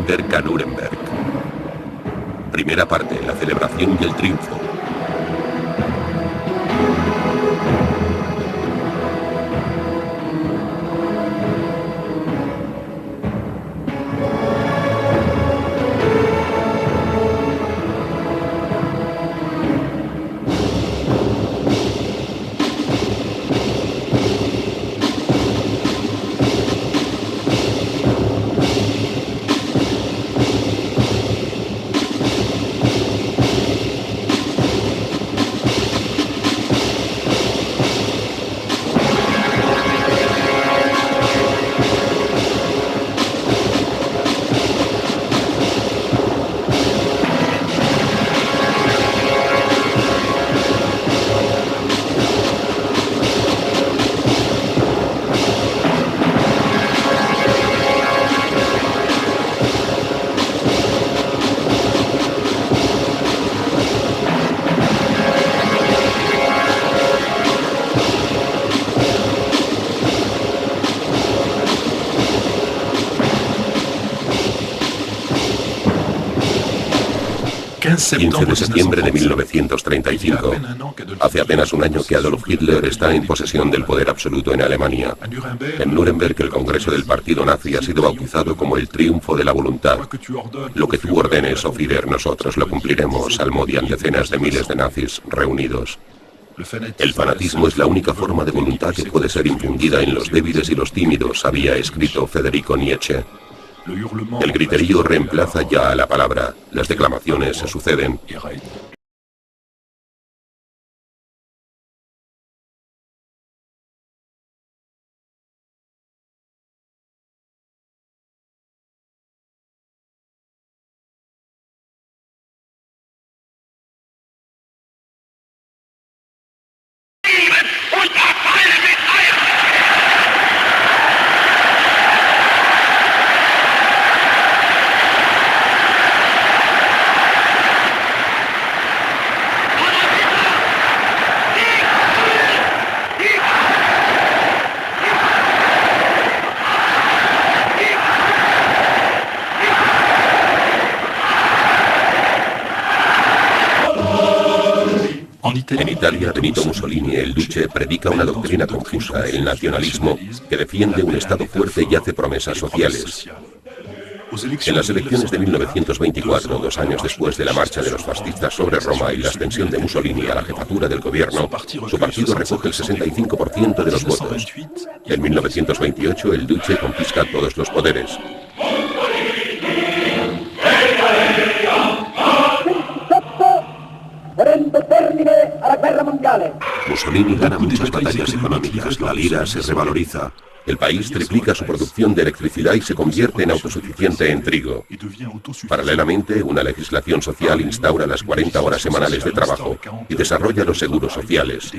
Nuremberg a Nuremberg. Primera parte, la celebración y el triunfo. El 15 de septiembre de 1935. Hace apenas un año que Adolf Hitler está en posesión del poder absoluto en Alemania. En Nuremberg, el Congreso del Partido Nazi ha sido bautizado como el triunfo de la voluntad. Lo que tú ordenes, oh Führer, nosotros lo cumpliremos, salmodian decenas de miles de nazis reunidos. El fanatismo es la única forma de voluntad que puede ser infundida en los débiles y los tímidos, había escrito Federico Nietzsche. El griterío reemplaza ya a la palabra. Las declamaciones se suceden. En Italia, Benito Mussolini, el Duce, predica una doctrina confusa, el nacionalismo, que defiende un Estado fuerte y hace promesas sociales. En las elecciones de 1924, 2 años después de la marcha de los fascistas sobre Roma y la ascensión de Mussolini a la jefatura del gobierno, su partido recoge el 65% de los votos. En 1928, el Duce confisca todos los poderes. Mussolini gana muchas batallas económicas, la lira se revaloriza, el país triplica su producción de electricidad y se convierte en autosuficiente en trigo. Paralelamente, una legislación social instaura las 40 horas semanales de trabajo y desarrolla los seguros sociales.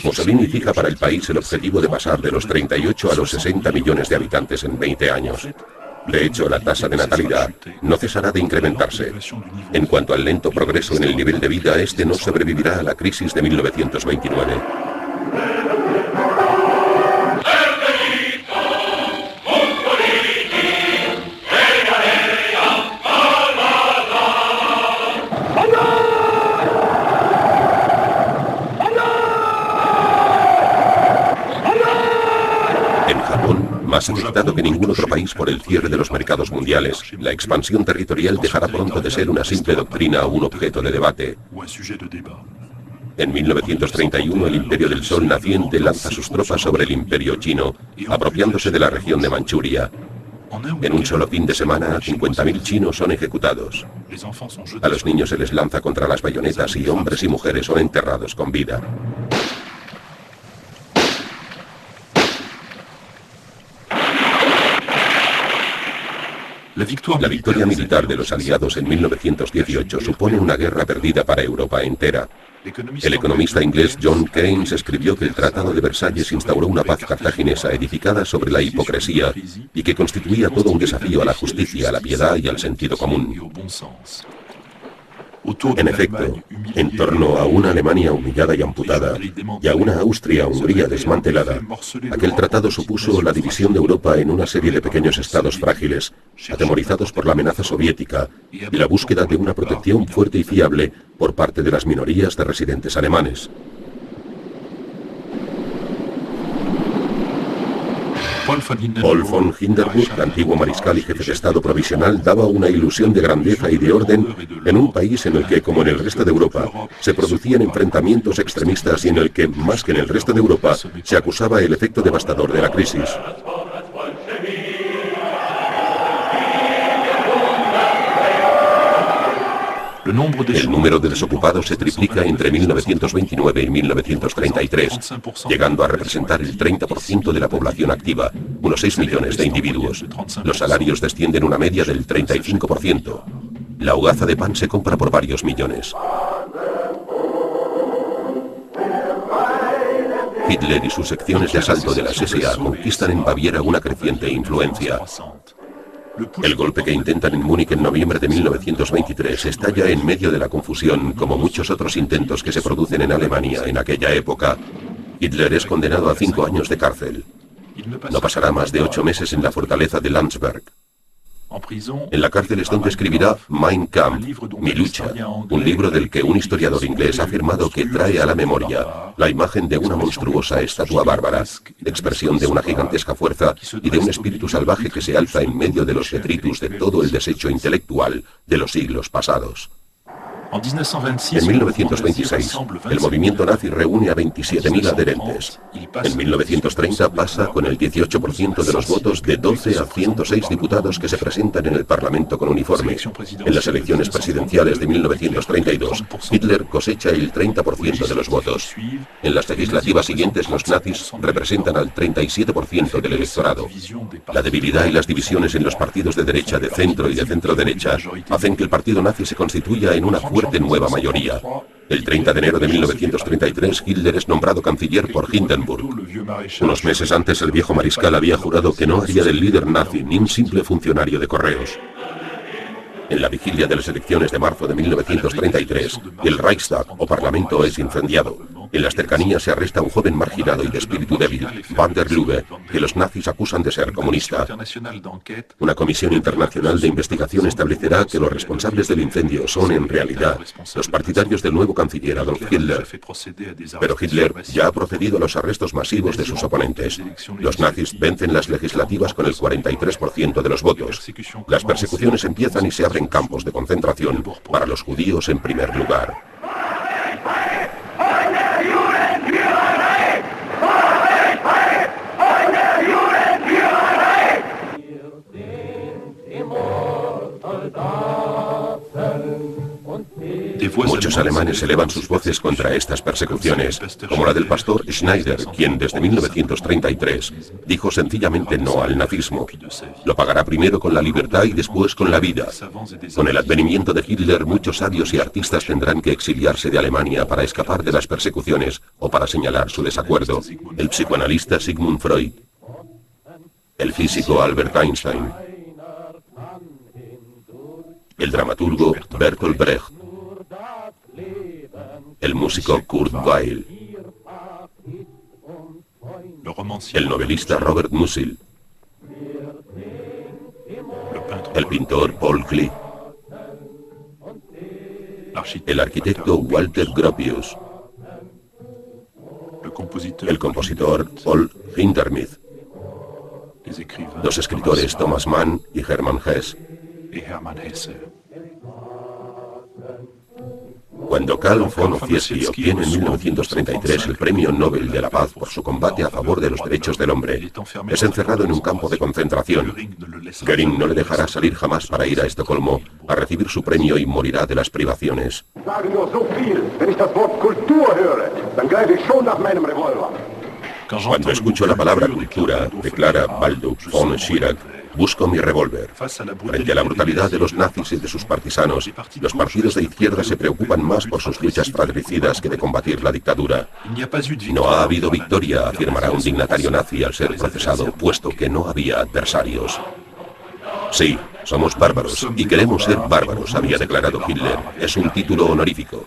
Mussolini fija para el país el objetivo de pasar de los 38 a los 60 millones de habitantes en 20 años. De hecho, la tasa de natalidad no cesará de incrementarse. En cuanto al lento progreso en el nivel de vida, este no sobrevivirá a la crisis de 1929. Más afectado que ningún otro país por el cierre de los mercados mundiales, la expansión territorial dejará pronto de ser una simple doctrina o un objeto de debate. En 1931, el Imperio del Sol naciente lanza sus tropas sobre el Imperio chino, apropiándose de la región de Manchuria. En un solo fin de semana, 50.000 chinos son ejecutados. A los niños se les lanza contra las bayonetas y hombres y mujeres son enterrados con vida. La victoria militar de los aliados en 1918 supone una guerra perdida para Europa entera. El economista inglés John Keynes escribió que el Tratado de Versalles instauró una paz cartaginesa edificada sobre la hipocresía y que constituía todo un desafío a la justicia, a la piedad y al sentido común. En efecto, en torno a una Alemania humillada y amputada y a una Austria-Hungría desmantelada, aquel tratado supuso la división de Europa en una serie de pequeños estados frágiles, atemorizados por la amenaza soviética y la búsqueda de una protección fuerte y fiable por parte de las minorías de residentes alemanes. Paul von Hindenburg, antiguo mariscal y jefe de Estado provisional, daba una ilusión de grandeza y de orden en un país en el que, como en el resto de Europa, se producían enfrentamientos extremistas y en el que, más que en el resto de Europa, se acusaba el efecto devastador de la crisis. El número de desocupados se triplica entre 1929 y 1933, llegando a representar el 30% de la población activa, unos 6 millones de individuos. Los salarios descienden una media del 35%. La hogaza de pan se compra por varios millones. Hitler y sus secciones de asalto de las SA conquistan en Baviera una creciente influencia. El golpe que intentan en Múnich en noviembre de 1923 estalla en medio de la confusión, como muchos otros intentos que se producen en Alemania en aquella época. Hitler es condenado a 5 años de cárcel. No pasará más de 8 meses en la fortaleza de Landsberg. En la cárcel es donde escribirá Mein Kampf, Mi lucha, un libro del que un historiador inglés ha afirmado que trae a la memoria la imagen de una monstruosa estatua bárbara, expresión de una gigantesca fuerza y de un espíritu salvaje que se alza en medio de los detritus de todo el desecho intelectual de los siglos pasados. En 1926, el movimiento nazi reúne a 27.000 adherentes. En 1930 pasa con el 18% de los votos de 12 a 106 diputados que se presentan en el Parlamento con uniforme. En las elecciones presidenciales de 1932, Hitler cosecha el 30% de los votos. En las legislativas siguientes, los nazis representan al 37% del electorado. La debilidad y las divisiones en los partidos de derecha, de centro y de centro-derecha hacen que el partido nazi se constituya en una fuerte nueva mayoría. El 30 de enero de 1933, Hitler es nombrado canciller por Hindenburg. Unos meses antes, el viejo mariscal había jurado que no haría del líder nazi ni un simple funcionario de correos. En la vigilia de las elecciones de marzo de 1933, el Reichstag, o Parlamento, es incendiado. En las cercanías se arresta a un joven marginado y de espíritu débil, Van der Lubbe, que los nazis acusan de ser comunista. Una comisión internacional de investigación establecerá que los responsables del incendio son, en realidad, los partidarios del nuevo canciller Adolf Hitler. Pero Hitler ya ha procedido a los arrestos masivos de sus oponentes. Los nazis vencen las legislativas con el 43% de los votos. Las persecuciones empiezan y se abren campos de concentración para los judíos en primer lugar. Muchos alemanes elevan sus voces contra estas persecuciones, como la del pastor Schneider, quien desde 1933 dijo sencillamente no al nazismo. Lo pagará primero con la libertad y después con la vida. Con el advenimiento de Hitler, muchos sabios y artistas tendrán que exiliarse de Alemania para escapar de las persecuciones o para señalar su desacuerdo. El psicoanalista Sigmund Freud, el físico Albert Einstein, el dramaturgo Bertolt Brecht, el músico Kurt Weill, el novelista Robert Musil, el pintor Paul Klee, el arquitecto Walter Gropius, el compositor Paul Hindemith, los escritores Thomas Mann y Hermann Hesse. Cuando Karl von Ossietzky obtiene en 1933 el Premio Nobel de la Paz por su combate a favor de los derechos del hombre, es encerrado en un campo de concentración. Göring no le dejará salir jamás para ir a Estocolmo a recibir su premio y morirá de las privaciones. Cuando escucho la palabra cultura, declara Balduc von Schirach, busco mi revólver. Frente a la brutalidad de los nazis y de sus partisanos, los partidos de izquierda se preocupan más por sus luchas fratricidas que de combatir la dictadura. No ha habido victoria, afirmará un dignatario nazi al ser procesado, puesto que no había adversarios. Sí, Somos bárbaros y queremos ser bárbaros, había declarado Hitler. Es un título honorífico.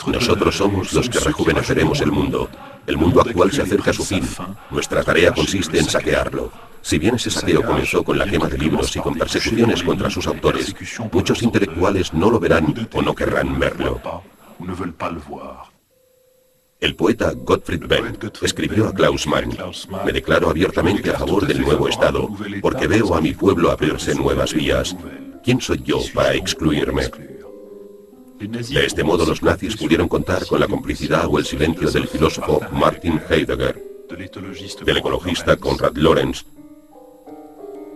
Nosotros somos los que rejuveneceremos el mundo. El mundo actual se acerca a su fin. Nuestra tarea consiste en saquearlo. Si bien ese saqueo comenzó con la quema de libros y con persecuciones contra sus autores, muchos intelectuales no lo verán o no querrán verlo. El poeta Gottfried Benn escribió a Klaus Mann: me declaro abiertamente a favor del nuevo Estado, porque veo a mi pueblo abrirse nuevas vías. ¿Quién soy yo para excluirme? De este modo los nazis pudieron contar con la complicidad o el silencio del filósofo Martin Heidegger, del ecologista Konrad Lorenz,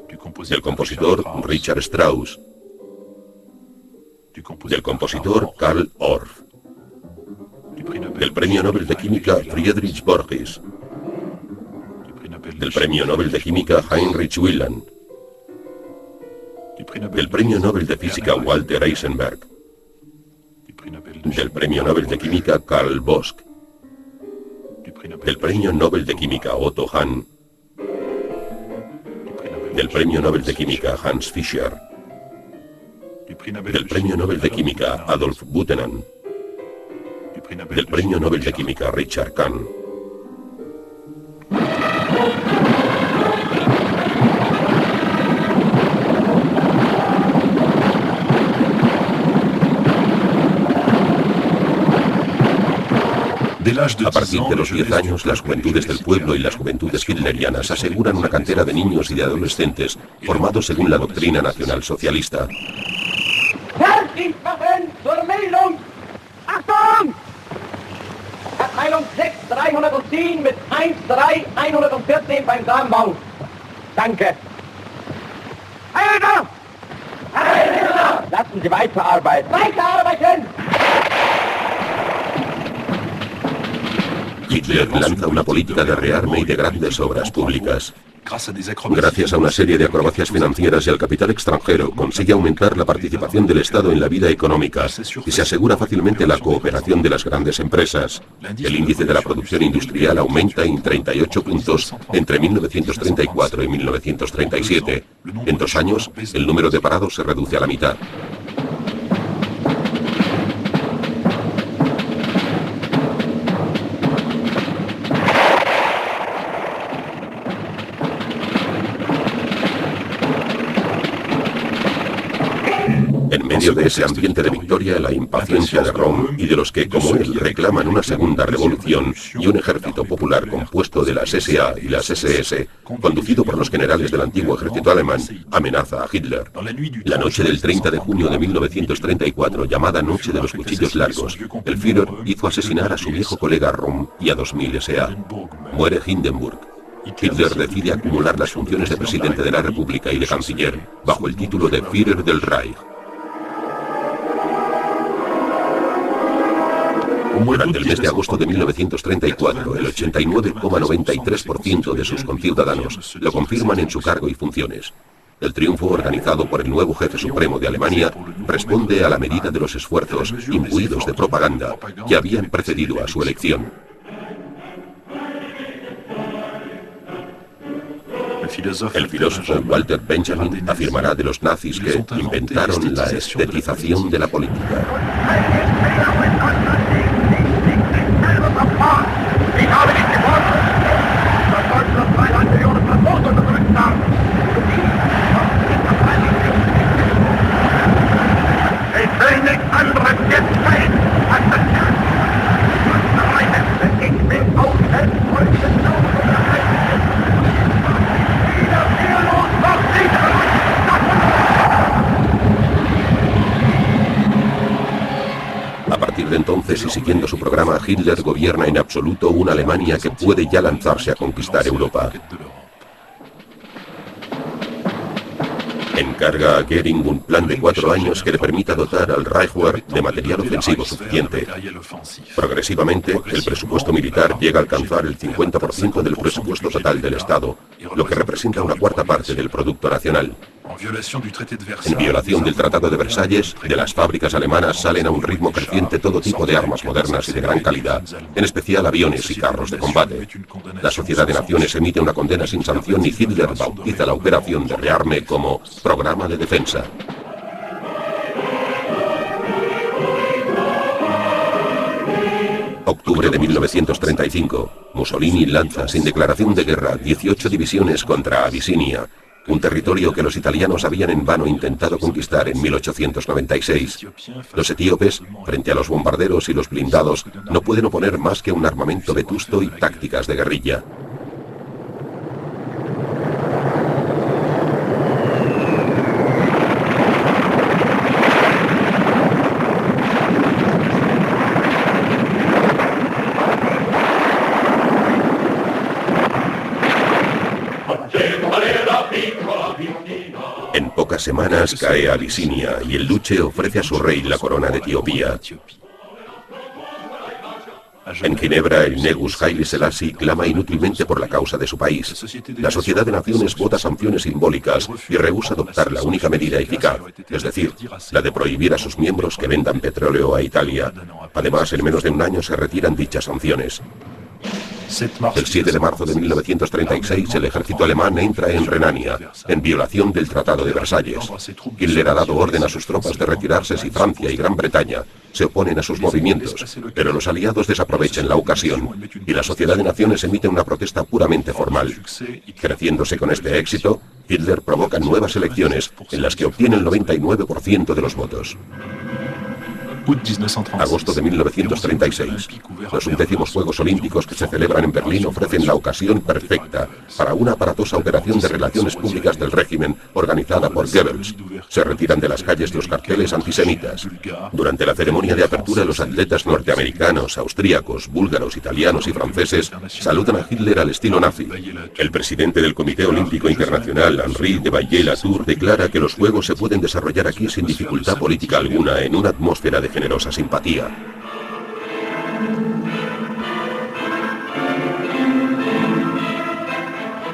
del compositor Richard Strauss, del compositor Karl Orff, del Premio Nobel de Química Friedrich Borges, del Premio Nobel de Química Heinrich Wieland, del Premio Nobel de Física Walter Eisenberg, del Premio Nobel de Química Karl Bosch, del Premio Nobel de Química Otto Hahn, del Premio Nobel de Química Hans Fischer, del Premio Nobel de Química Adolf Buchanan, del Premio Nobel de Química Richard Kahn. A partir de los 10 años, las juventudes del pueblo y las juventudes hitlerianas aseguran una cantera de niños y de adolescentes formados según la doctrina nacionalsocialista. Abteilung 6, 310 mit 1-3, 114 beim Damenbau. Danke. Heiliger! Heiliger! Lassen Sie weiterarbeiten. Weiterarbeiten! Hitler lanza una política de rearme y de grandes obras públicas. Gracias a una serie de acrobacias financieras y al capital extranjero, consigue aumentar la participación del Estado en la vida económica y se asegura fácilmente la cooperación de las grandes empresas. El índice de la producción industrial aumenta en 38 puntos entre 1934 y 1937. En 2 años, el número de parados se reduce a la mitad. En medio de ese ambiente de victoria, la impaciencia de Rom y de los que, como él, reclaman una segunda revolución y un ejército popular compuesto de las SA y las SS, conducido por los generales del antiguo ejército alemán, amenaza a Hitler. La noche del 30 de junio de 1934, llamada Noche de los Cuchillos Largos, el Führer hizo asesinar a su viejo colega Rom y a 2000 SA. Muere Hindenburg. Hitler decide acumular las funciones de presidente de la República y de canciller, bajo el título de Führer del Reich. Durante el mes de agosto de 1934, el 89,93% de sus conciudadanos lo confirman en su cargo y funciones. El triunfo organizado por el nuevo jefe supremo de Alemania responde a la medida de los esfuerzos imbuidos de propaganda que habían precedido a su elección. El filósofo Walter Benjamin afirmará de los nazis que inventaron la estetización de la política. A partir de entonces y siguiendo su programa, Hitler gobierna en absoluto una Alemania que puede ya lanzarse a conquistar Europa. Encarga a Göring un plan de 4 años que le permita dotar al Reichswehr de material ofensivo suficiente. Progresivamente, el presupuesto militar llega a alcanzar el 50% del presupuesto total del Estado, lo que representa una 1/4 parte del Producto Nacional. En violación del Tratado de Versalles, de las fábricas alemanas salen a un ritmo creciente todo tipo de armas modernas y de gran calidad, en especial aviones y carros de combate. La Sociedad de Naciones emite una condena sin sanción y Hitler bautiza la operación de rearme como programa de defensa. Octubre de 1935. Mussolini lanza sin declaración de guerra 18 divisiones contra Abisinia, un territorio que los italianos habían en vano intentado conquistar en 1896. Los etíopes, frente a los bombarderos y los blindados, no pueden oponer más que un armamento vetusto y tácticas de guerrilla. En pocas semanas cae Abisinia y el duque ofrece a su rey la corona de Etiopía. En Ginebra, el Negus Haile Selassie clama inútilmente por la causa de su país. La Sociedad de Naciones vota sanciones simbólicas y rehúsa adoptar la única medida eficaz, es decir, la de prohibir a sus miembros que vendan petróleo a Italia. Además, en menos de un año se retiran dichas sanciones. El 7 de marzo de 1936, el ejército alemán entra en Renania, en violación del Tratado de Versalles. Hitler ha dado orden a sus tropas de retirarse si Francia y Gran Bretaña se oponen a sus movimientos, pero los aliados desaprovechan la ocasión y la Sociedad de Naciones emite una protesta puramente formal. Creciéndose con este éxito, Hitler provoca nuevas elecciones en las que obtiene el 99% de los votos. Agosto de 1936. Los 11º Juegos Olímpicos que se celebran en Berlín ofrecen la ocasión perfecta para una aparatosa operación de relaciones públicas del régimen organizada por Goebbels. Se retiran de las calles los carteles antisemitas. Durante la ceremonia de apertura, los atletas norteamericanos, austríacos, búlgaros, italianos y franceses saludan a Hitler al estilo nazi. El presidente del Comité Olímpico Internacional, Henri de Bailly-Latour, declara que los Juegos se pueden desarrollar aquí sin dificultad política alguna, en una atmósfera de generosa simpatía.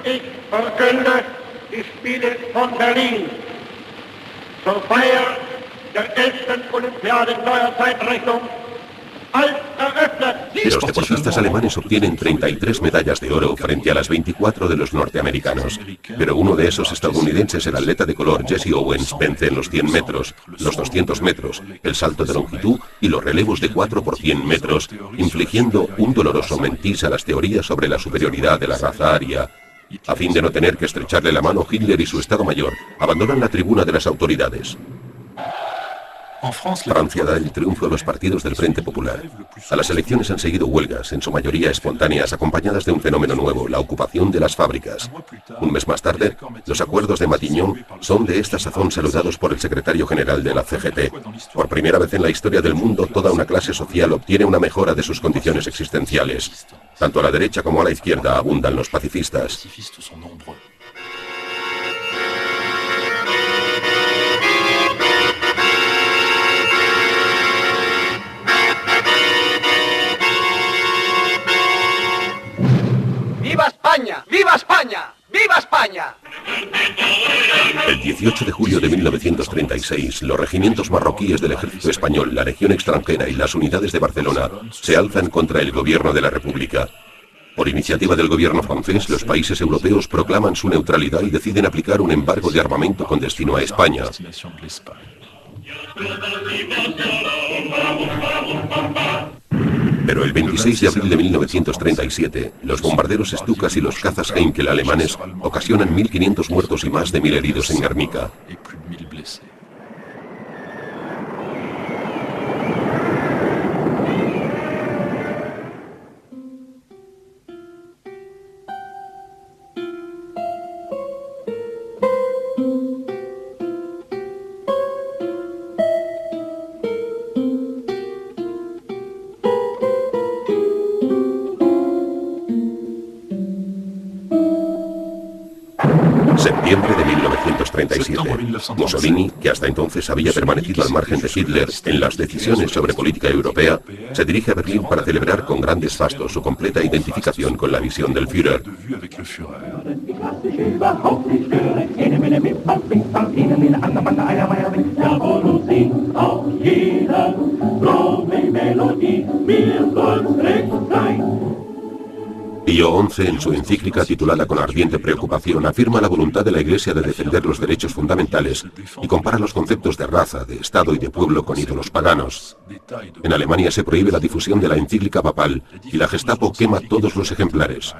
Ich verkünde die Spiele von Berlin zur Feier der 11. Olympiade neuer Zeitrechnung als eröffnet. Los deportistas alemanes obtienen 33 medallas de oro frente a las 24 de los norteamericanos. Pero uno de esos estadounidenses, el atleta de color Jesse Owens, vence en los 100 metros, los 200 metros, el salto de longitud y los relevos de 4 por 100 metros, infligiendo un doloroso mentis a las teorías sobre la superioridad de la raza aria. A fin de no tener que estrecharle la mano, Hitler y su Estado Mayor abandonan la tribuna de las autoridades. Francia da el triunfo a los partidos del Frente Popular. A las elecciones han seguido huelgas, en su mayoría espontáneas, acompañadas de un fenómeno nuevo, la ocupación de las fábricas. Un mes más tarde, los acuerdos de Matignon son de esta sazón saludados por el secretario general de la CGT. Por primera vez en la historia del mundo, toda una clase social obtiene una mejora de sus condiciones existenciales. Tanto a la derecha como a la izquierda abundan los pacifistas. ¡Viva España! ¡Viva España! ¡Viva España! El 18 de julio de 1936, los regimientos marroquíes del ejército español, la Legión extranjera y las unidades de Barcelona se alzan contra el gobierno de la República. Por iniciativa del gobierno francés, los países europeos proclaman su neutralidad y deciden aplicar un embargo de armamento con destino a España. Pero el 26 de abril de 1937, los bombarderos Stukas y los cazas Heinkel alemanes ocasionan 1.500 muertos y más de 1.000 heridos en Guernica. Septiembre de 1937. Mussolini, que hasta entonces había permanecido al margen de Hitler en las decisiones sobre política europea, se dirige a Berlín para celebrar con grandes fastos su completa identificación con la visión del Führer. Pío XI, en su encíclica titulada con ardiente preocupación, afirma la voluntad de la Iglesia de defender los derechos fundamentales y compara los conceptos de raza, de Estado y de pueblo con ídolos paganos. En Alemania se prohíbe la difusión de la encíclica papal y la Gestapo quema todos los ejemplares.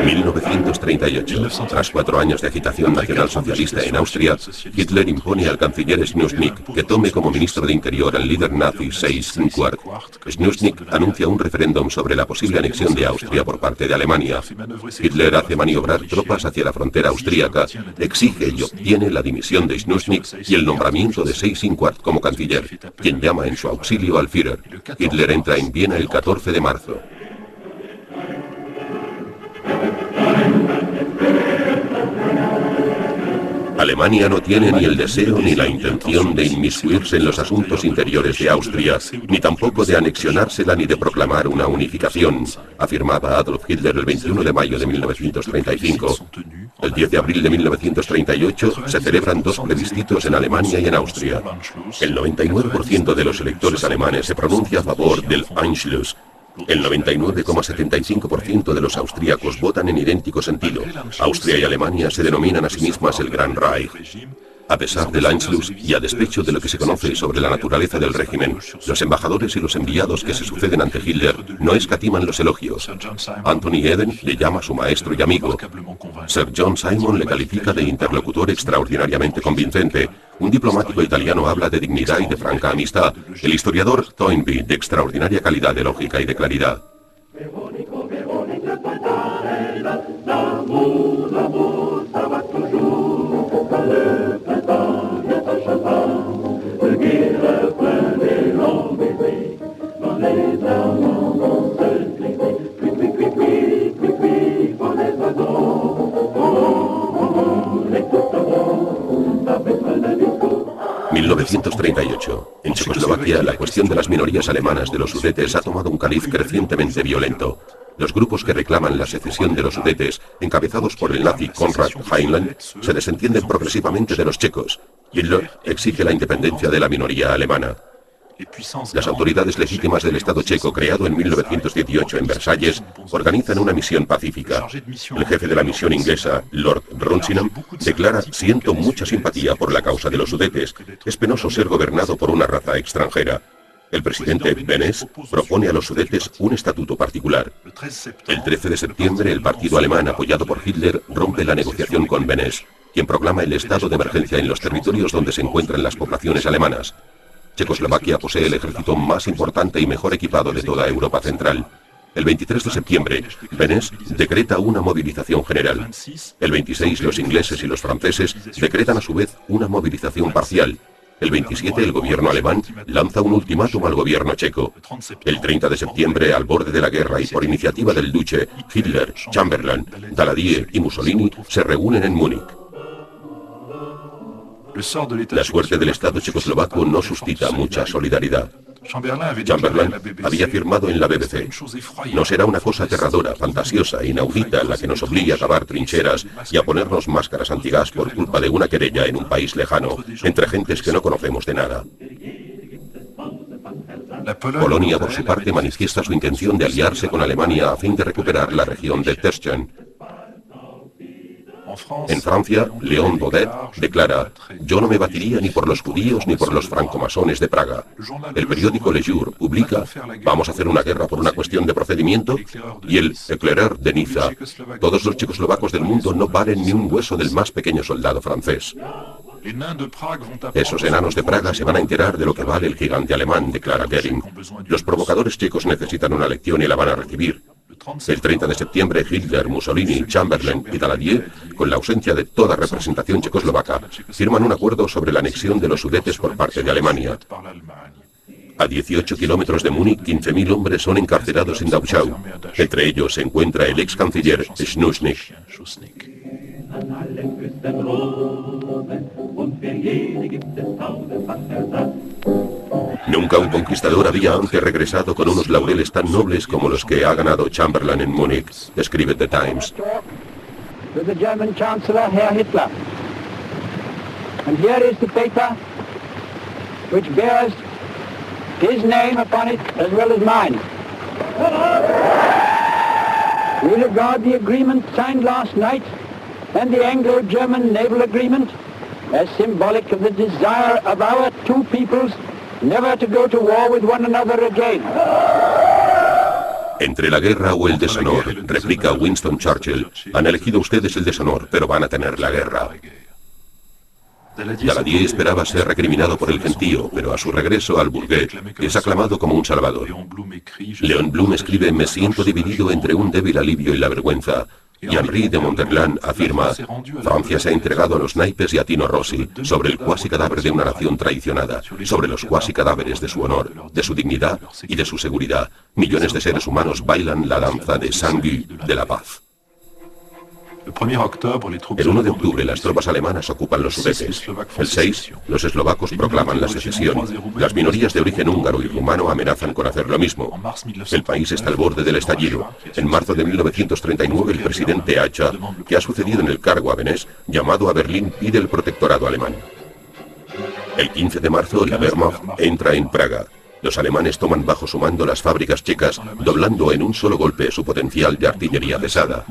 1938. Tras 4 años de agitación nacionalsocialista en Austria, Hitler impone al canciller Schneusnig que tome como ministro de Interior al líder nazi Seyss-Inquart. Schneusnig anuncia un referéndum sobre la posible anexión de Austria por parte de Alemania. Hitler hace maniobrar tropas hacia la frontera austríaca, exige y obtiene la dimisión de Schneusnig y el nombramiento de Seyss-Inquart como canciller, quien llama en su auxilio al Führer. Hitler entra en Viena el 14 de marzo. Alemania no tiene ni el deseo ni la intención de inmiscuirse en los asuntos interiores de Austria, ni tampoco de anexionársela ni de proclamar una unificación, afirmaba Adolf Hitler el 21 de mayo de 1935. El 10 de abril de 1938 se celebran 2 plebiscitos en Alemania y en Austria. El 99% de los electores alemanes se pronuncia a favor del Anschluss. El 99,75% de los austríacos votan en idéntico sentido. Austria y Alemania se denominan a sí mismas el Gran Reich. A pesar del Anschluss y a despecho de lo que se conoce sobre la naturaleza del régimen, los embajadores y los enviados que se suceden ante Hitler no escatiman los elogios. Anthony Eden le llama su maestro y amigo. Sir John Simon le califica de interlocutor extraordinariamente convincente. Un diplomático italiano habla de dignidad y de franca amistad. El historiador Toynbee de extraordinaria calidad de lógica y de claridad. ...1938. En Checoslovaquia, la cuestión de las minorías alemanas de los Sudetes ha tomado un cariz crecientemente violento. Los grupos que reclaman la secesión de los Sudetes, encabezados por el nazi Konrad Heinlein, se desentienden progresivamente de los checos. Hitler exige la independencia de la minoría alemana. Las autoridades legítimas del Estado checo, creado en 1918 en Versalles, organizan una misión pacífica. El jefe de la misión inglesa, Lord Runciman, declara: «Siento mucha simpatía por la causa de los Sudetes. Es penoso ser gobernado por una raza extranjera». El presidente Beneš propone a los Sudetes un estatuto particular. El 13 de septiembre, el partido alemán, apoyado por Hitler, rompe la negociación con Beneš, quien proclama el estado de emergencia en los territorios donde se encuentran las poblaciones alemanas. Checoslovaquia posee el ejército más importante y mejor equipado de toda Europa Central. El 23 de septiembre, Beneš decreta una movilización general. El 26, los ingleses y los franceses decretan a su vez una movilización parcial. El 27, el gobierno alemán lanza un ultimátum al gobierno checo. El 30 de septiembre, al borde de la guerra y por iniciativa del duce, Hitler, Chamberlain, Daladier y Mussolini se reúnen en Múnich. La suerte del Estado checoslovaco no suscita mucha solidaridad. Chamberlain había afirmado en la BBC: «No será una cosa aterradora, fantasiosa, inaudita la que nos obligue a cavar trincheras y a ponernos máscaras antigas por culpa de una querella en un país lejano, entre gentes que no conocemos de nada». Polonia, por su parte, manifiesta su intención de aliarse con Alemania a fin de recuperar la región de Teschen. En Francia, Léon Daudet declara: «Yo no me batiría ni por los judíos ni por los francomasones de Praga». El periódico Le Jour publica: «Vamos a hacer una guerra por una cuestión de procedimiento». Y el Éclaireur de Niza: «Todos los checoslovacos del mundo no valen ni un hueso del más pequeño soldado francés». «Esos enanos de Praga se van a enterar de lo que vale el gigante alemán», declara Goering. «Los provocadores checos necesitan una lección y la van a recibir». El 30 de septiembre, Hitler, Mussolini, Chamberlain y Daladier, con la ausencia de toda representación checoslovaca, firman un acuerdo sobre la anexión de los Sudetes por parte de Alemania. A 18 kilómetros de Múnich, 15.000 hombres son encarcelados en Dachau. Entre ellos se encuentra el ex canciller Schuschnigg. Nunca un conquistador había antes regresado con unos laureles tan nobles como los que ha ganado Chamberlain en Múnich, escribe The Times. With the German Chancellor, Herr Hitler. And here is the paper which bears his name upon it as well as mine. We regard the agreement signed last night and the Anglo-German naval agreement as symbolic of the desire of our two peoples never to go to war with one another again. Entre la guerra o el deshonor, replica Winston Churchill, han elegido ustedes el deshonor, pero van a tener la guerra. Daladier esperaba ser recriminado por el gentío, pero a su regreso al Bourget es aclamado como un salvador. Léon Blum escribe: me siento dividido entre un débil alivio y la vergüenza. Y Henri de Monterland afirma: Francia se ha entregado a los naipes y a Tino Rossi sobre el cuasi cadáver de una nación traicionada, sobre los cuasi cadáveres de su honor, de su dignidad y de su seguridad. Millones de seres humanos bailan la danza de Saint-Guy, de la paz. El 1 de octubre las tropas alemanas ocupan los Sudetes. El 6, los eslovacos proclaman la secesión. Las minorías de origen húngaro y rumano amenazan con hacer lo mismo. El país está al borde del estallido. En marzo de 1939 el presidente Hacha, que ha sucedido en el cargo a Beneš, llamado a Berlín, pide el protectorado alemán. El 15 de marzo la Wehrmacht entra en Praga. Los alemanes toman bajo su mando las fábricas checas, doblando en un solo golpe su potencial de artillería pesada.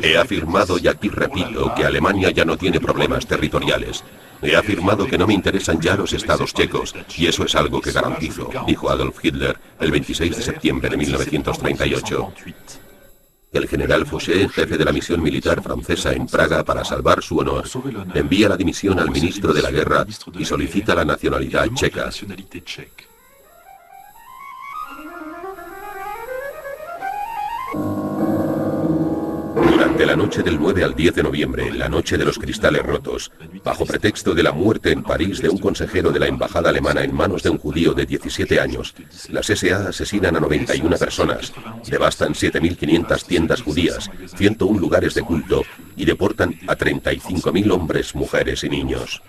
He afirmado y aquí repito que Alemania ya no tiene problemas territoriales. He afirmado que no me interesan ya los estados checos, y eso es algo que garantizo, dijo Adolf Hitler el 26 de septiembre de 1938. El general Fouché, jefe de la misión militar francesa en Praga para salvar su honor, envía la dimisión al ministro de la guerra y solicita la nacionalidad checa. Durante la noche del 9 al 10 de noviembre, la noche de los cristales rotos, bajo pretexto de la muerte en París de un consejero de la embajada alemana en manos de un judío de 17 años, las SA asesinan a 91 personas, devastan 7.500 tiendas judías, 101 lugares de culto y deportan a 35.000 hombres, mujeres y niños.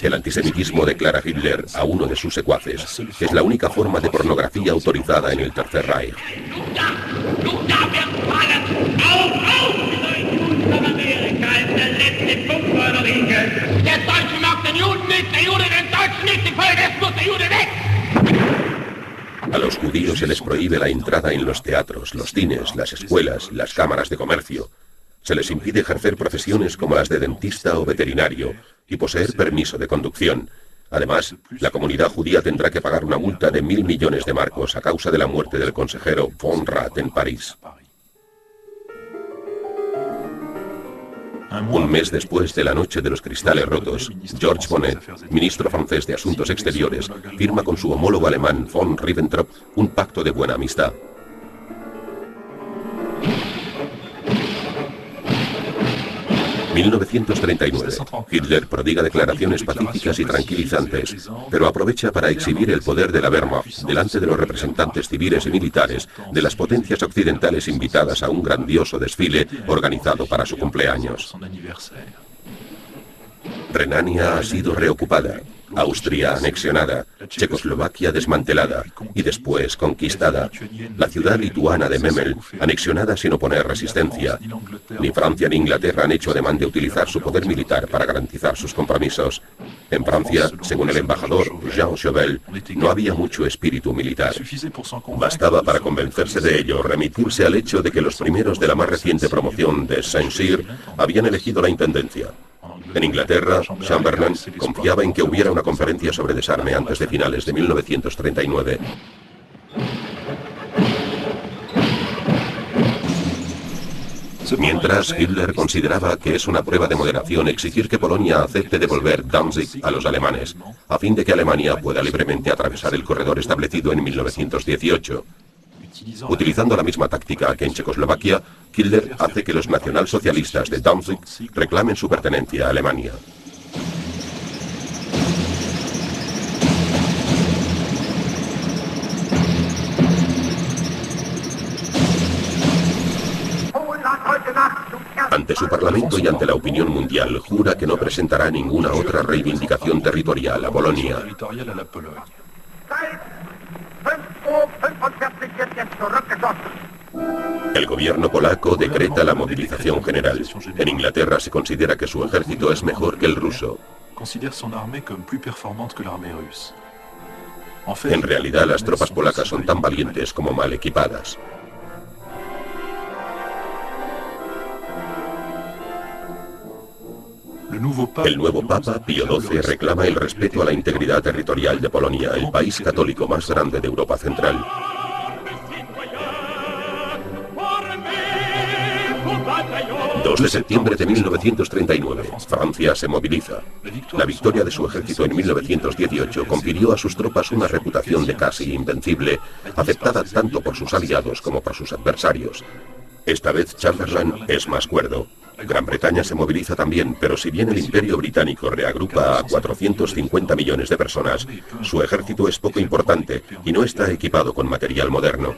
El antisemitismo, declara Hitler a uno de sus secuaces, es la única forma de pornografía autorizada en el Tercer Reich. A los judíos se les prohíbe la entrada en los teatros, los cines, las escuelas, las cámaras de comercio. Se les impide ejercer profesiones como las de dentista o veterinario y poseer permiso de conducción. Además, la comunidad judía tendrá que pagar una multa de 1.000 millones de marcos a causa de la muerte del consejero von Rath en París. Un mes después de la noche de los cristales rotos, Georges Bonnet, ministro francés de Asuntos Exteriores, firma con su homólogo alemán von Ribbentrop un pacto de buena amistad. 1939. Hitler prodiga declaraciones pacíficas y tranquilizantes, pero aprovecha para exhibir el poder de la Wehrmacht delante de los representantes civiles y militares de las potencias occidentales invitadas a un grandioso desfile organizado para su cumpleaños. Renania ha sido reocupada, Austria anexionada, Checoslovaquia desmantelada y después conquistada. La ciudad lituana de Memel anexionada sin oponer resistencia. Ni Francia ni Inglaterra han hecho ademán de utilizar su poder militar para garantizar sus compromisos. En Francia, según el embajador Jean Chauvel, no había mucho espíritu militar. Bastaba para convencerse de ello remitirse al hecho de que los primeros de la más reciente promoción de Saint-Cyr habían elegido la intendencia. En Inglaterra, Chamberlain confiaba en que hubiera una conferencia sobre desarme antes de finales de 1939. Mientras, Hitler consideraba que es una prueba de moderación exigir que Polonia acepte devolver Danzig a los alemanes, a fin de que Alemania pueda libremente atravesar el corredor establecido en 1918. Utilizando la misma táctica que en Checoslovaquia, Hitler hace que los nacionalsocialistas de Danzig reclamen su pertenencia a Alemania. Ante su parlamento y ante la opinión mundial, jura que no presentará ninguna otra reivindicación territorial a Polonia. El gobierno polaco decreta la movilización general. En Inglaterra se considera que su ejército es mejor que el ruso. En realidad, las tropas polacas son tan valientes como mal equipadas. El nuevo Papa, Pío XII, reclama el respeto a la integridad territorial de Polonia, el país católico más grande de Europa Central. El 2 de septiembre de 1939, Francia se moviliza. La victoria de su ejército en 1918 confirió a sus tropas una reputación de casi invencible, aceptada tanto por sus aliados como por sus adversarios. Esta vez Chamberlain es más cuerdo. Gran Bretaña se moviliza también, pero si bien el Imperio Británico reagrupa a 450 millones de personas, su ejército es poco importante y no está equipado con material moderno.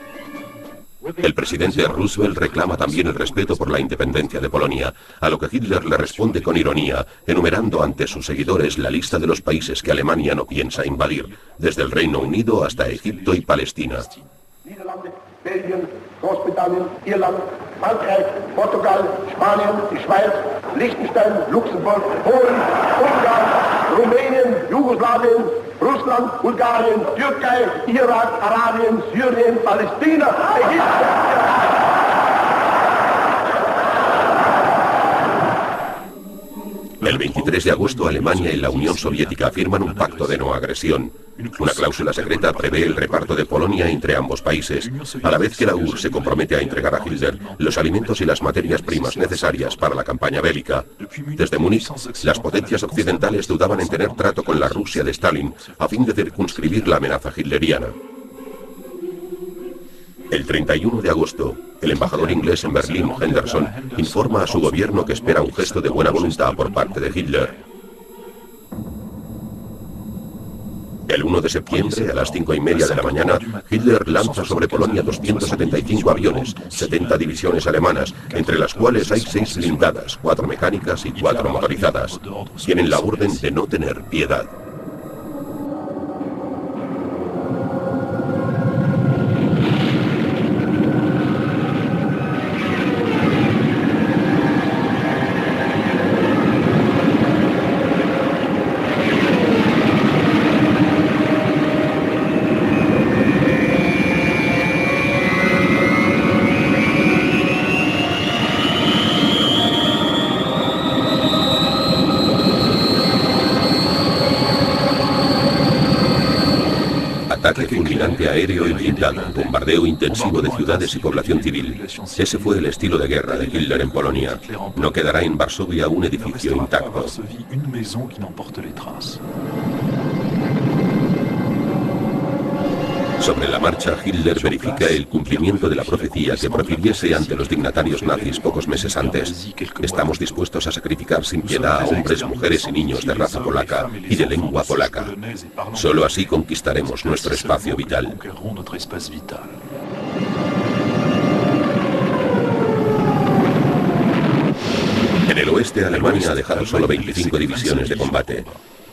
El presidente Roosevelt reclama también el respeto por la independencia de Polonia, a lo que Hitler le responde con ironía, enumerando ante sus seguidores la lista de los países que Alemania no piensa invadir, desde el Reino Unido hasta Egipto y Palestina. Belgien, Großbritannien, Irland, Frankreich, Portugal, Spanien, die Schweiz, Liechtenstein, Luxemburg, Polen, Ungarn, Rumänien, Jugoslawien, Russland, Bulgarien, Türkei, Irak, Arabien, Syrien, Palästina, Ägypten. El 23 de agosto, Alemania y la Unión Soviética firman un pacto de no agresión. Una cláusula secreta prevé el reparto de Polonia entre ambos países, a la vez que la URSS se compromete a entregar a Hitler los alimentos y las materias primas necesarias para la campaña bélica. Desde Múnich, las potencias occidentales dudaban en tener trato con la Rusia de Stalin a fin de circunscribir la amenaza hitleriana. El 31 de agosto, el embajador inglés en Berlín, Henderson, informa a su gobierno que espera un gesto de buena voluntad por parte de Hitler. El 1 de septiembre, a las 5:30 de la mañana, Hitler lanza sobre Polonia 275 aviones, 70 divisiones alemanas, entre las cuales hay 6 blindadas, 4 mecánicas y 4 motorizadas. Tienen la orden de no tener piedad. Ataque fulminante aéreo y blindado, bombardeo intensivo de ciudades y población civil. Ese fue el estilo de guerra de Hitler en Polonia. No quedará en Varsovia un edificio intacto. Sobre la marcha, Hitler verifica el cumplimiento de la profecía que profiriese ante los dignatarios nazis pocos meses antes. Estamos dispuestos a sacrificar sin piedad a hombres, mujeres y niños de raza polaca y de lengua polaca. Solo así conquistaremos nuestro espacio vital. En el oeste, Alemania ha dejado solo 25 divisiones de combate.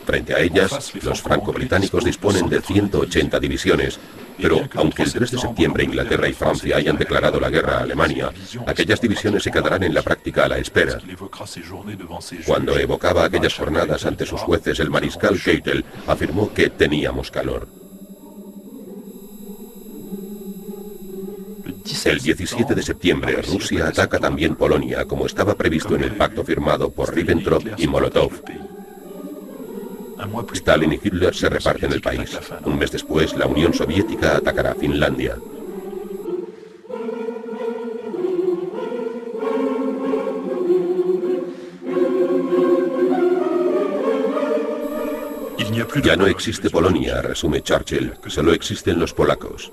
Frente a ellas, los franco-británicos disponen de 180 divisiones, pero aunque el 3 de septiembre Inglaterra y Francia hayan declarado la guerra a Alemania, aquellas divisiones se quedarán en la práctica a la espera. Cuando evocaba aquellas jornadas ante sus jueces, el mariscal Keitel afirmó que teníamos calor. El 17 de septiembre, Rusia ataca también Polonia, como estaba previsto en el pacto firmado por Ribbentrop y Molotov. Stalin y Hitler se reparten el país. Un mes después, la Unión Soviética atacará Finlandia. Ya no existe Polonia, resume Churchill, solo existen los polacos.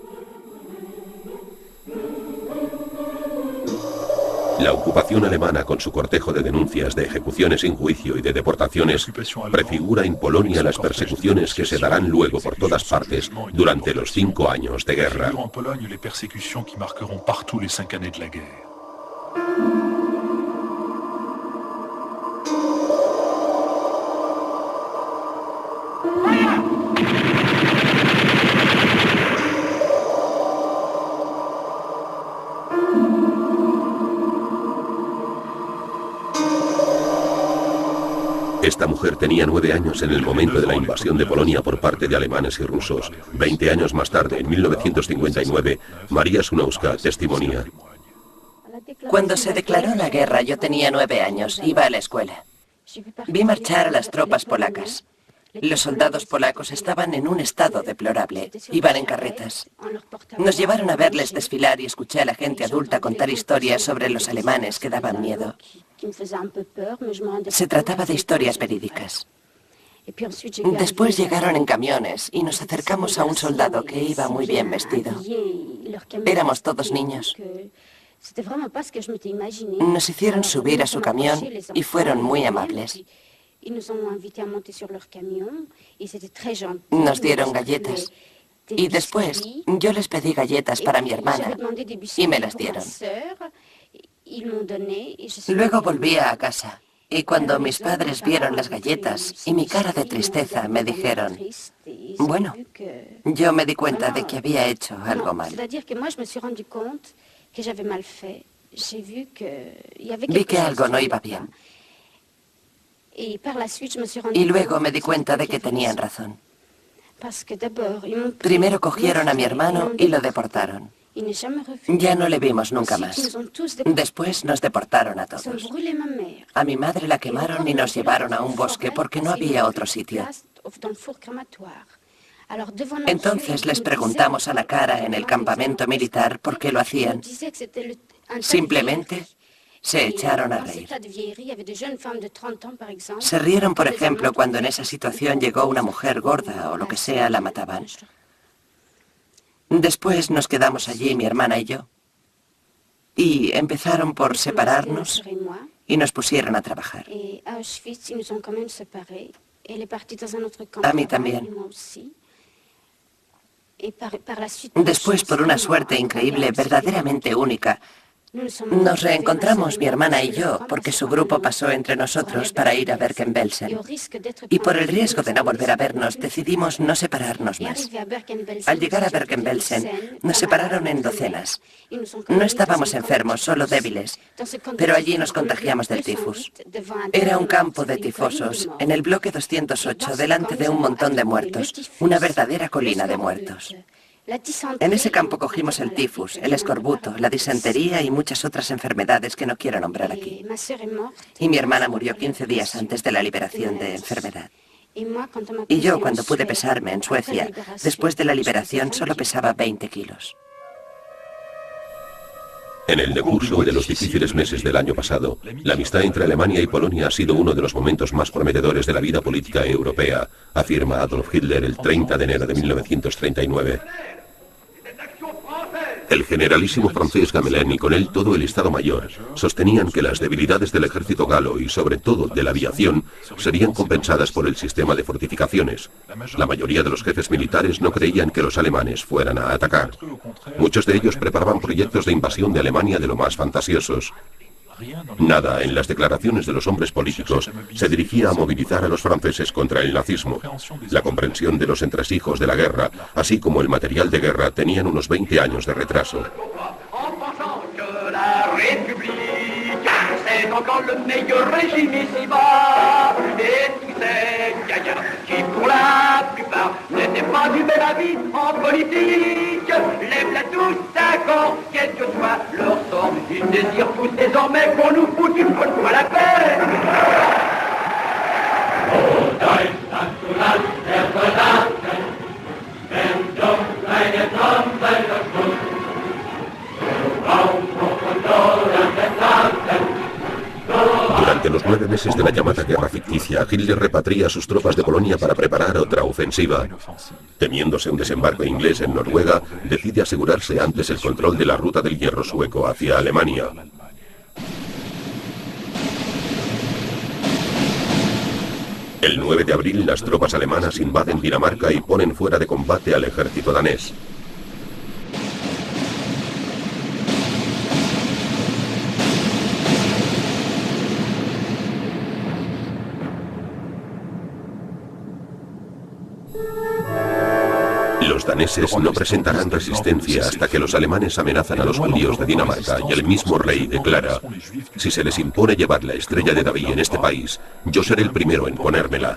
La ocupación alemana, con su cortejo de denuncias de ejecuciones sin juicio y de deportaciones, prefigura en Polonia las persecuciones que se darán luego por todas partes durante los 5 años de guerra. Esta mujer tenía 9 años en el momento de la invasión de Polonia por parte de alemanes y rusos. 20 años más tarde, en 1959, María Sunowska testimonia. Cuando se declaró la guerra, yo tenía 9 años, iba a la escuela. Vi marchar a las tropas polacas. Los soldados polacos estaban en un estado deplorable, iban en carretas. Nos llevaron a verles desfilar y escuché a la gente adulta contar historias sobre los alemanes que daban miedo. Se trataba de historias verídicas. Después llegaron en camiones y nos acercamos a un soldado que iba muy bien vestido. Éramos todos niños. Nos hicieron subir a su camión y fueron muy amables. Nos dieron galletas. Y después yo les pedí galletas para mi hermana y me las dieron. Luego volví a casa y cuando mis padres vieron las galletas y mi cara de tristeza me dijeron, bueno, yo me di cuenta de que había hecho algo mal. Vi que algo no iba bien. Y luego me di cuenta de que tenían razón. Primero cogieron a mi hermano y lo deportaron. Ya no le vimos nunca más. Después nos deportaron a todos. A mi madre la quemaron y nos llevaron a un bosque porque no había otro sitio. Entonces les preguntamos a la cara en el campamento militar por qué lo hacían. Simplemente se echaron a reír. Se rieron, por ejemplo, cuando en esa situación llegó una mujer gorda o lo que sea, la mataban. Después nos quedamos allí, mi hermana y yo, y empezaron por separarnos y nos pusieron a trabajar. A mí también. Después, por una suerte increíble, verdaderamente única, nos reencontramos mi hermana y yo porque su grupo pasó entre nosotros para ir a Bergen-Belsen. Y por el riesgo de no volver a vernos, decidimos no separarnos más. Al llegar a Bergen-Belsen, nos separaron en docenas. No estábamos enfermos, solo débiles, pero allí nos contagiamos del tifus. Era un campo de tifosos, en el bloque 208, delante de un montón de muertos, una verdadera colina de muertos. En ese campo cogimos el tifus, el escorbuto, la disentería y muchas otras enfermedades que no quiero nombrar aquí. Y mi hermana murió 15 días antes de la liberación de enfermedad. Y yo, cuando pude pesarme en Suecia, después de la liberación, solo pesaba 20 kilos. En el decurso de los difíciles meses del año pasado, la amistad entre Alemania y Polonia ha sido uno de los momentos más prometedores de la vida política europea, afirma Adolf Hitler el 30 de enero de 1939. El generalísimo francés Gamelin y con él todo el Estado Mayor sostenían que las debilidades del ejército galo y sobre todo de la aviación serían compensadas por el sistema de fortificaciones. La mayoría de los jefes militares no creían que los alemanes fueran a atacar. Muchos de ellos preparaban proyectos de invasión de Alemania de lo más fantasiosos. Nada en las declaraciones de los hombres políticos se dirigía a movilizar a los franceses contra el nazismo. La comprensión de los entresijos de la guerra, así como el material de guerra, tenían unos 20 años de retraso. Qui pour la plupart n'étaient pas du même avis en politique, lève-la tous d'accord, quel que soit leur sort, ils désirent tous désormais qu'on nous foute une bonne fois la paix. Oh Deutschland, du Land der Soldaten, wenn du deine Trommel verschmutzt, du Raumbuch und Loder des Landes. Durante los 9 meses de la llamada guerra ficticia, Hitler repatria a sus tropas de Polonia para preparar otra ofensiva. Temiéndose un desembarco inglés en Noruega, decide asegurarse antes el control de la ruta del hierro sueco hacia Alemania. El 9 de abril, las tropas alemanas invaden Dinamarca y ponen fuera de combate al ejército danés. Los daneses no presentarán resistencia hasta que los alemanes amenazan a los judíos de Dinamarca y el mismo rey declara: si se les impone llevar la estrella de David en este país, yo seré el primero en ponérmela.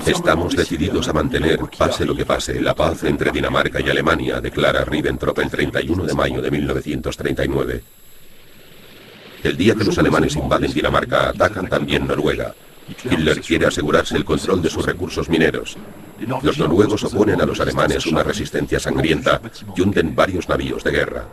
Estamos decididos a mantener, pase lo que pase, la paz entre Dinamarca y Alemania, declara Ribbentrop el 31 de mayo de 1939. El día que los alemanes invaden Dinamarca, atacan también Noruega. Hitler quiere asegurarse el control de sus recursos mineros. Los noruegos oponen a los alemanes una resistencia sangrienta y hunden varios navíos de guerra.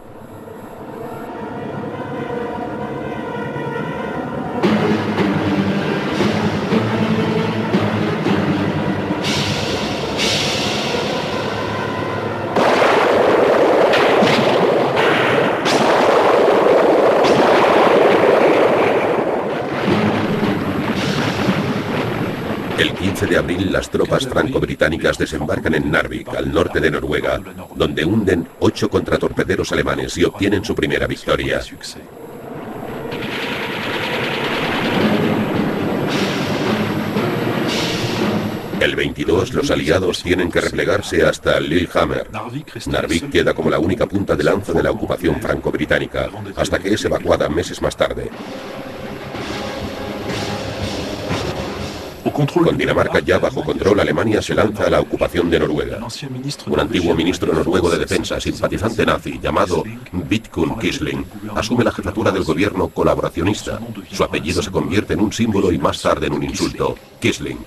El 15 de abril, las tropas franco-británicas desembarcan en Narvik, al norte de Noruega, donde hunden 8 contratorpederos alemanes y obtienen su primera victoria. El 22, los aliados tienen que replegarse hasta Lillehammer. Narvik queda como la única punta de lanza de la ocupación franco-británica, hasta que es evacuada meses más tarde. Con Dinamarca ya bajo control, Alemania se lanza a la ocupación de Noruega. Un antiguo ministro noruego de defensa, simpatizante nazi, llamado Vidkun Quisling, asume la jefatura del gobierno colaboracionista. Su apellido se convierte en un símbolo y más tarde en un insulto: Quisling.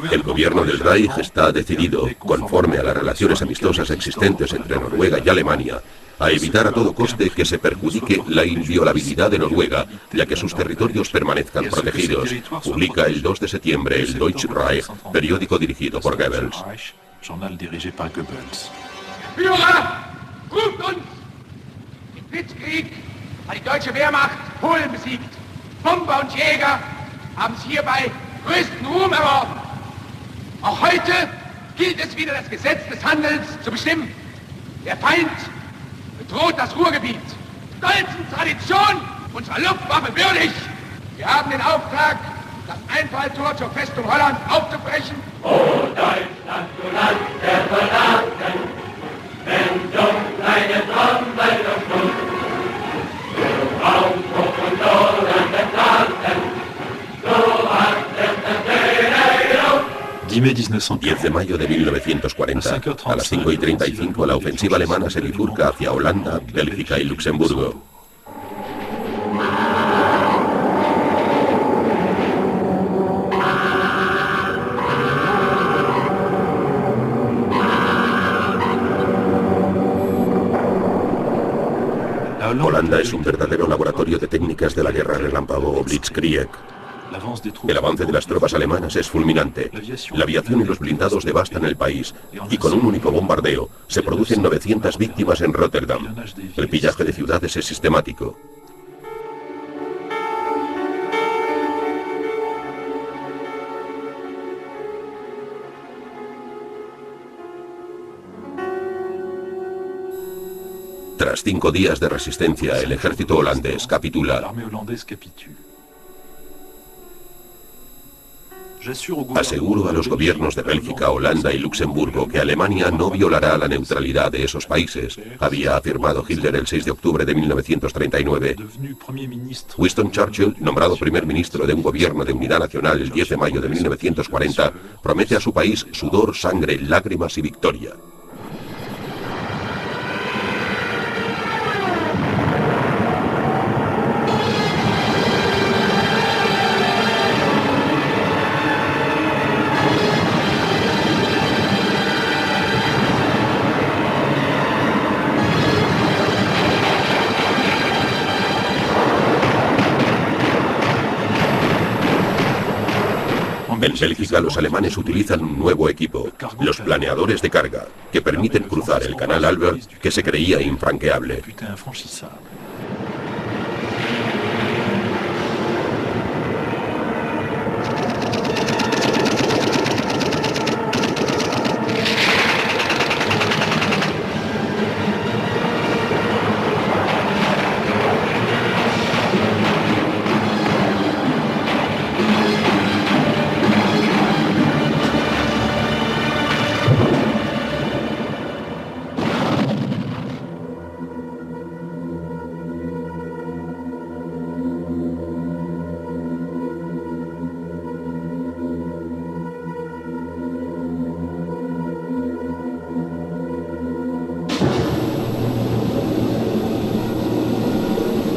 El gobierno del Reich está decidido, conforme a las relaciones amistosas existentes entre Noruega y Alemania, a evitar a todo coste que se perjudique la inviolabilidad de Noruega, ya que sus territorios permanezcan protegidos, publica el 2 de septiembre el Deutsche Reich, periódico dirigido por Goebbels. Führer, ruft uns! Im Blitzkrieg hat die deutsche Wehrmacht Polen besiegt. Bomber und Jäger haben es hierbei größten Ruhm erworben. Auch heute gilt es wieder, das Gesetz des Handelns zu bestimmen. Der Feind bedroht das Ruhrgebiet. Stolzen Tradition unserer Luftwaffe würdig. Wir haben den Auftrag, das Einfalltor zur Festung Holland aufzubrechen. O Deutschland, du Land der Soldaten, wenn dumm deine Trommel durchschnurrt, du Raumdruck und lohnende Taten, du hast es der schöne Luft. 10 de mayo de 1940, a las 5:35, la ofensiva alemana se bifurca hacia Holanda, Bélgica y Luxemburgo. Holanda es un verdadero laboratorio de técnicas de la guerra relámpago o Blitzkrieg. El avance de las tropas alemanas es fulminante. La aviación y los blindados devastan el país, y con un único bombardeo se producen 900 víctimas en Rotterdam. El pillaje de ciudades es sistemático. Tras 5 días de resistencia, el ejército holandés capitula. Aseguro a los gobiernos de Bélgica, Holanda y Luxemburgo que Alemania no violará la neutralidad de esos países, había afirmado Hitler el 6 de octubre de 1939. Winston Churchill, nombrado primer ministro de un gobierno de unidad nacional el 10 de mayo de 1940, promete a su país sudor, sangre, lágrimas y victoria. En Bélgica, los alemanes utilizan un nuevo equipo, los planeadores de carga, que permiten cruzar el canal Albert, que se creía infranqueable.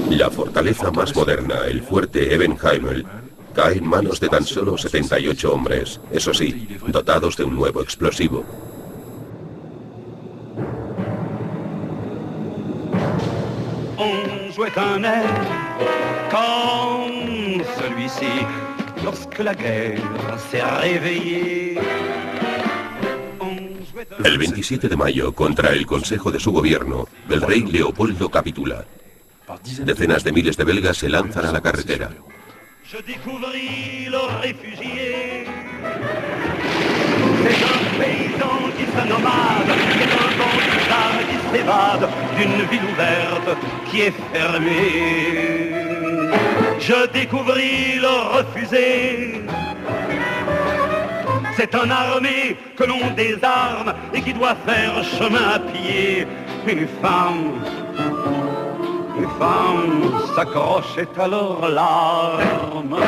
La fortaleza más moderna, el fuerte Ebenheimel, cae en manos de tan solo 78 hombres, eso sí, dotados de un nuevo explosivo. On jouait un air comme celui-ci lorsque la guerre s'est réveillée. El 27 de mayo, contra el consejo de su gobierno, el rey Leopoldo capitula. Decenas de miles de belgas se lanzan a la carretera. Je découvris le réfugié. C'est un paysan qui se nomade, c'est un bandit qui s'évade d'une ville ouverte qui est fermée. Je découvris le refusé. C'est un armé que l'on désarme et qui doit faire chemin à pied. Une femme s'accrochait à leurs larmes.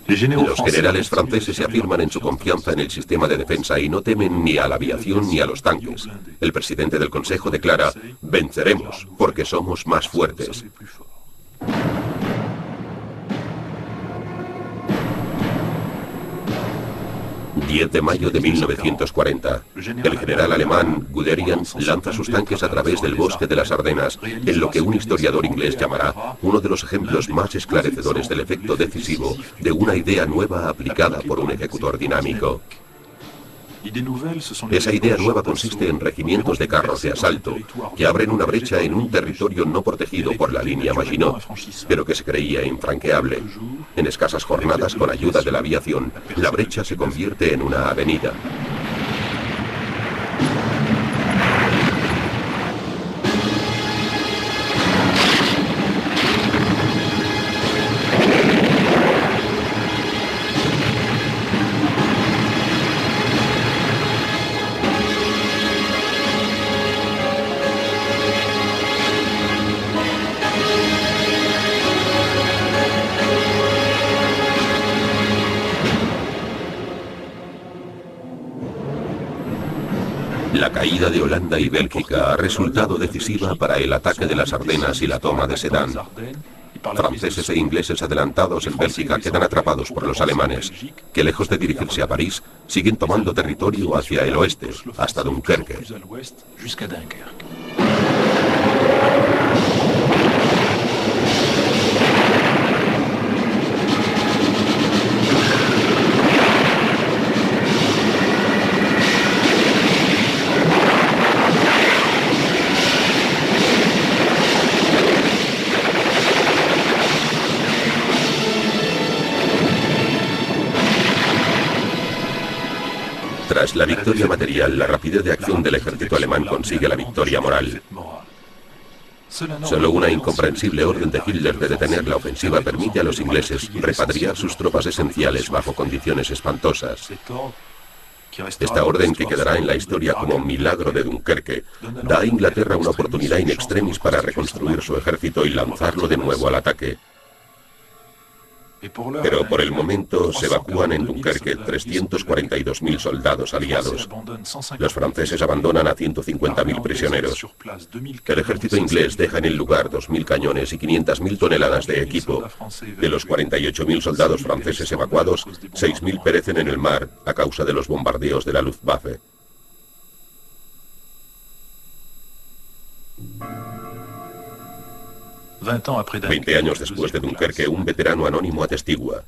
Los generales franceses se afirman en su confianza en el sistema de defensa y no temen ni a la aviación ni a los tanques. El presidente del Consejo declara: venceremos, porque somos más fuertes. 10 de mayo de 1940, el general alemán Guderian lanza sus tanques a través del bosque de las Ardenas, en lo que un historiador inglés llamará uno de los ejemplos más esclarecedores del efecto decisivo de una idea nueva aplicada por un ejecutor dinámico. Esa idea nueva consiste en regimientos de carros de asalto que abren una brecha en un territorio no protegido por la línea Maginot, pero que se creía infranqueable. En escasas jornadas, con ayuda de la aviación, la brecha se convierte en una avenida. La caída de Holanda y Bélgica ha resultado decisiva para el ataque de las Ardenas y la toma de Sedan. Franceses e ingleses adelantados en Bélgica quedan atrapados por los alemanes, que lejos de dirigirse a París, siguen tomando territorio hacia el oeste, hasta Dunkerque. Tras la victoria material, la rapidez de acción del ejército alemán consigue la victoria moral. Solo una incomprensible orden de Hitler de detener la ofensiva permite a los ingleses repatriar sus tropas esenciales bajo condiciones espantosas. Esta orden, que quedará en la historia como milagro de Dunkerque, da a Inglaterra una oportunidad in extremis para reconstruir su ejército y lanzarlo de nuevo al ataque. Pero por el momento se evacúan en Dunkerque 342.000 soldados aliados. Los franceses abandonan a 150.000 prisioneros. El ejército inglés deja en el lugar 2.000 cañones y 500.000 toneladas de equipo. De los 48.000 soldados franceses evacuados, 6.000 perecen en el mar a causa de los bombardeos de la Luftwaffe. 20 años después de Dunkerque, un veterano anónimo atestigua.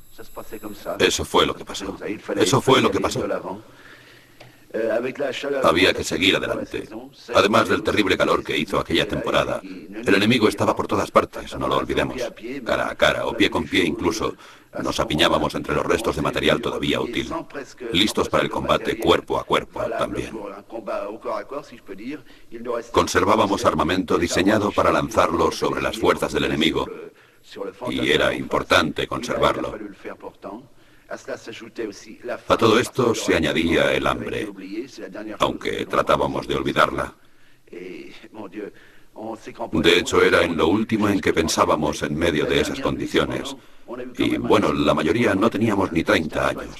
Eso fue lo que pasó. Eso fue lo que pasó. Había que seguir adelante. Además del terrible calor que hizo aquella temporada, el enemigo estaba por todas partes, no lo olvidemos. Cara a cara o pie con pie incluso, nos apiñábamos entre los restos de material todavía útil, listos para el combate cuerpo a cuerpo también. Conservábamos armamento diseñado para lanzarlo sobre las fuerzas del enemigo, y era importante conservarlo. A todo esto se añadía el hambre, aunque tratábamos de olvidarla. De hecho, era en lo último en que pensábamos en medio de esas condiciones. Y bueno, la mayoría no teníamos ni 30 años.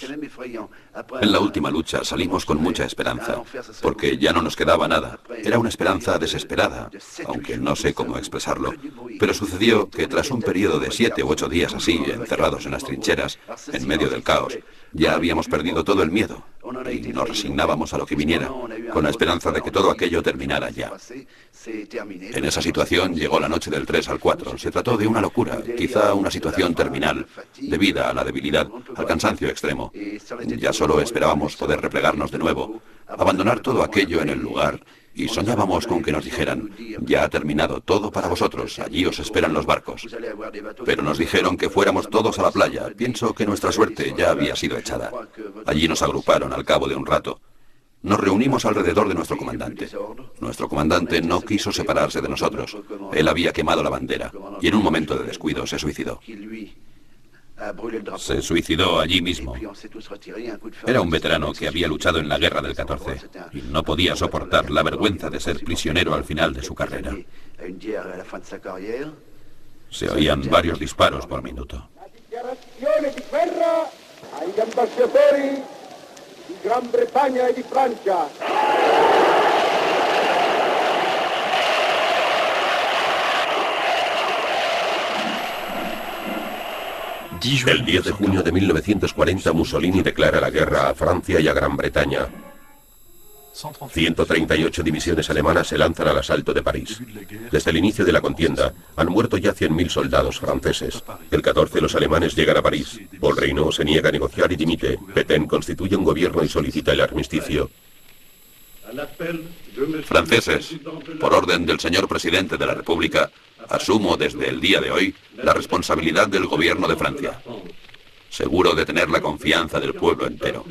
En la última lucha salimos con mucha esperanza, porque ya no nos quedaba nada. Era una esperanza desesperada, aunque no sé cómo expresarlo. Pero sucedió que tras un periodo de 7 u 8 días así, encerrados en las trincheras, en medio del caos, ya habíamos perdido todo el miedo y nos resignábamos a lo que viniera, con la esperanza de que todo aquello terminara ya. En esa situación llegó la noche del 3 al 4. Se trató de una locura, quizá una situación terminal, debida a la debilidad, al cansancio extremo. Ya solo esperábamos poder replegarnos de nuevo, abandonar todo aquello en el lugar, y soñábamos con que nos dijeran: ya ha terminado todo para vosotros, allí os esperan los barcos. Pero nos dijeron que fuéramos todos a la playa. Pienso que nuestra suerte ya había sido echada. Allí nos agruparon al cabo de un rato. Nos reunimos alrededor de nuestro comandante. Nuestro comandante no quiso separarse de nosotros. Él había quemado la bandera y en un momento de descuido se suicidó. Se suicidó allí mismo. Era un veterano que había luchado en la guerra del 14 y no podía soportar la vergüenza de ser prisionero al final de su carrera. Se oían varios disparos por minuto. Gran Bretaña y de Francia. El 10 de junio de 1940, Mussolini declara la guerra a Francia y a Gran Bretaña. 138 divisiones alemanas se lanzan al asalto de París. Desde el inicio de la contienda, han muerto ya 100.000 soldados franceses. El 14 los alemanes llegan a París. Paul Reynaud se niega a negociar y dimite. Pétain constituye un gobierno y solicita el armisticio. Franceses, por orden del señor presidente de la República, asumo desde el día de hoy la responsabilidad del gobierno de Francia, seguro de tener la confianza del pueblo entero.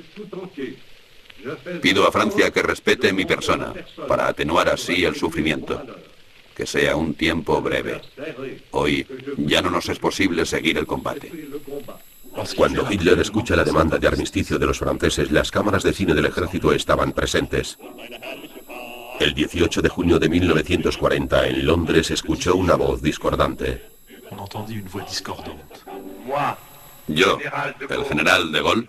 Pido a Francia que respete mi persona, para atenuar así el sufrimiento. Que sea un tiempo breve. Hoy ya no nos es posible seguir el combate. Cuando Hitler escucha la demanda de armisticio de los franceses, las cámaras de cine del ejército estaban presentes. El 18 de junio de 1940, en Londres, se escuchó una voz discordante. Yo, el general de Gaulle,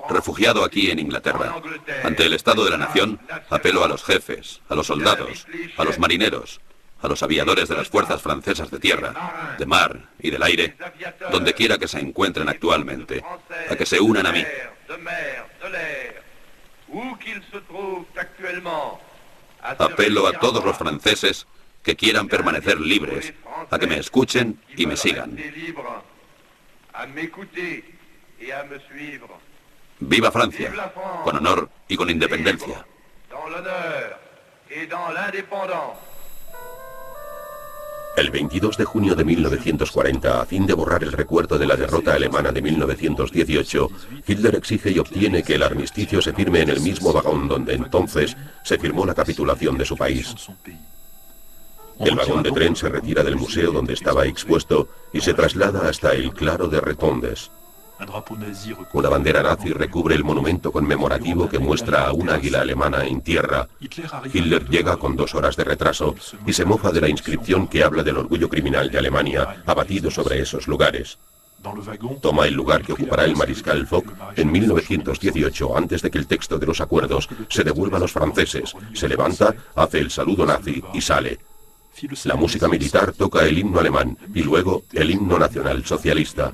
refugiado aquí en Inglaterra, ante el estado de la nación, apelo a los jefes, a los soldados, a los marineros, a los aviadores de las fuerzas francesas de tierra, de mar y del aire, donde quiera que se encuentren actualmente, a que se unan a mí. Apelo a todos los franceses que quieran permanecer libres, a que me escuchen y me sigan. ¡Viva Francia! Con honor y con independencia. El 22 de junio de 1940, a fin de borrar el recuerdo de la derrota alemana de 1918, Hitler exige y obtiene que el armisticio se firme en el mismo vagón donde entonces se firmó la capitulación de su país. El vagón de tren se retira del museo donde estaba expuesto y se traslada hasta el claro de Retondes. Una bandera nazi recubre el monumento conmemorativo que muestra a un águila alemana en tierra. Hitler llega con 2 horas de retraso y se mofa de la inscripción que habla del orgullo criminal de Alemania abatido sobre esos lugares. Toma el lugar que ocupará el mariscal Foch en 1918, antes de que el texto de los acuerdos se devuelva a los franceses. Se levanta, hace el saludo nazi y sale. La música militar toca el himno alemán y luego el himno nacional socialista.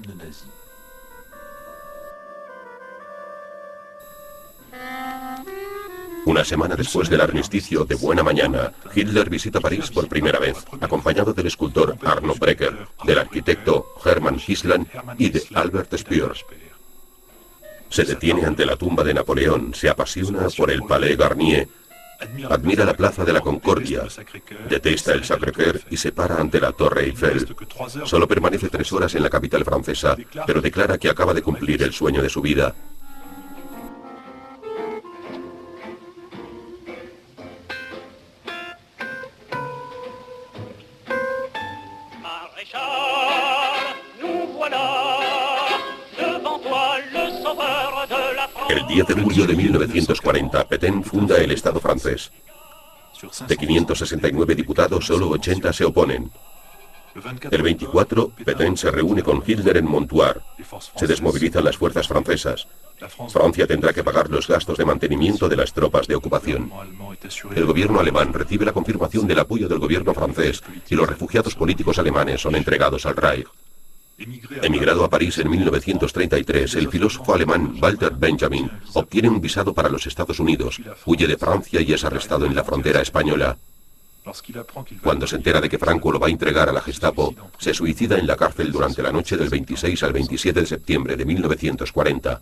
Una semana después del armisticio de Buena Mañana, Hitler visita París por primera vez, acompañado del escultor Arno Breker, del arquitecto Hermann Island y de Albert Speer. Se detiene ante la tumba de Napoleón, se apasiona por el Palais Garnier, admira la Plaza de la Concordia, detesta el Sacré-Cœur y se para ante la Torre Eiffel. Solo permanece 3 horas en la capital francesa, pero declara que acaba de cumplir el sueño de su vida. El 10 de julio de 1940, Pétain funda el Estado francés. De 569 diputados, solo 80 se oponen. El 24, Pétain se reúne con Hitler en Montoire. Se desmovilizan las fuerzas francesas. Francia tendrá que pagar los gastos de mantenimiento de las tropas de ocupación. El gobierno alemán recibe la confirmación del apoyo del gobierno francés y los refugiados políticos alemanes son entregados al Reich. Emigrado a París en 1933, el filósofo alemán Walter Benjamin obtiene un visado para los Estados Unidos, huye de Francia y es arrestado en la frontera española. Cuando se entera de que Franco lo va a entregar a la Gestapo, se suicida en la cárcel durante la noche del 26 al 27 de septiembre de 1940.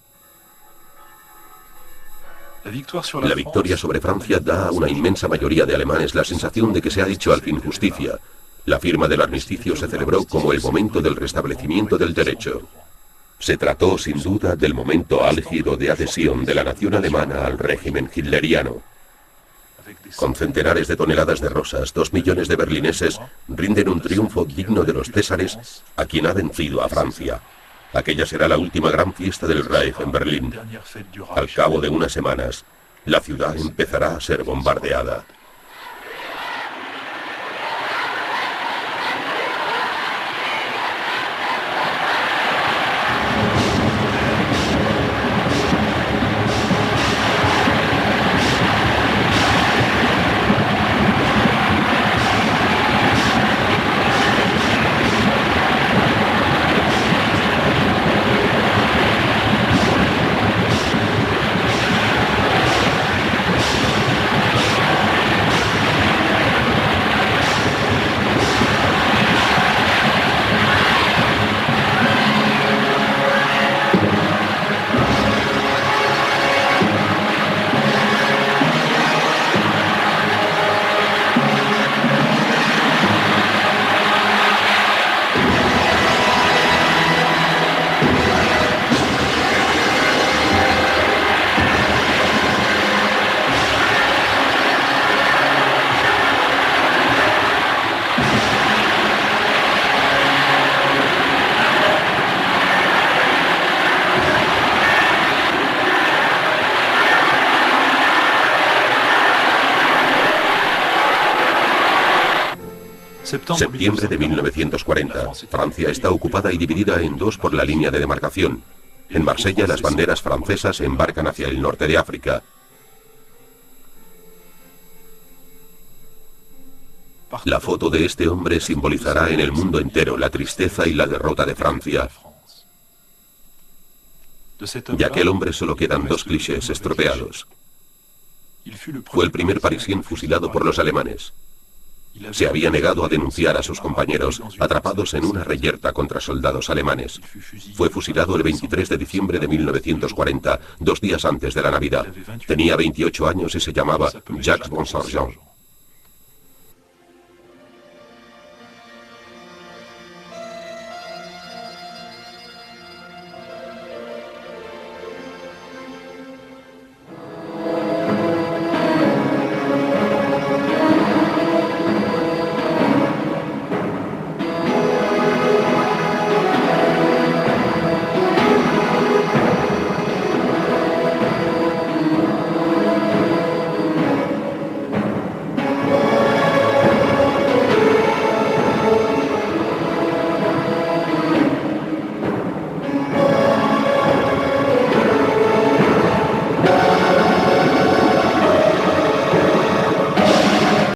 La victoria sobre Francia da a una inmensa mayoría de alemanes la sensación de que se ha hecho al fin justicia. La firma del armisticio se celebró como el momento del restablecimiento del derecho. Se trató, sin duda, del momento álgido de adhesión de la nación alemana al régimen hitleriano. Con centenares de toneladas de rosas, 2 millones de berlineses rinden un triunfo digno de los Césares a quien ha vencido a Francia. Aquella será la última gran fiesta del Reich en Berlín. Al cabo de unas semanas, la ciudad empezará a ser bombardeada. Septiembre de 1940. Francia está ocupada y dividida en 2 por la línea de demarcación. En Marsella, las banderas francesas embarcan hacia el norte de África. La foto de este hombre simbolizará en el mundo entero la tristeza y la derrota de Francia. De aquel hombre solo quedan 2 clichés estropeados. Fue el primer parisien fusilado por los alemanes. Se había negado a denunciar a sus compañeros atrapados en una reyerta contra soldados alemanes. Fue fusilado el 23 de diciembre de 1940, 2 días antes de la Navidad. Tenía 28 años y se llamaba Jacques Bonsargent.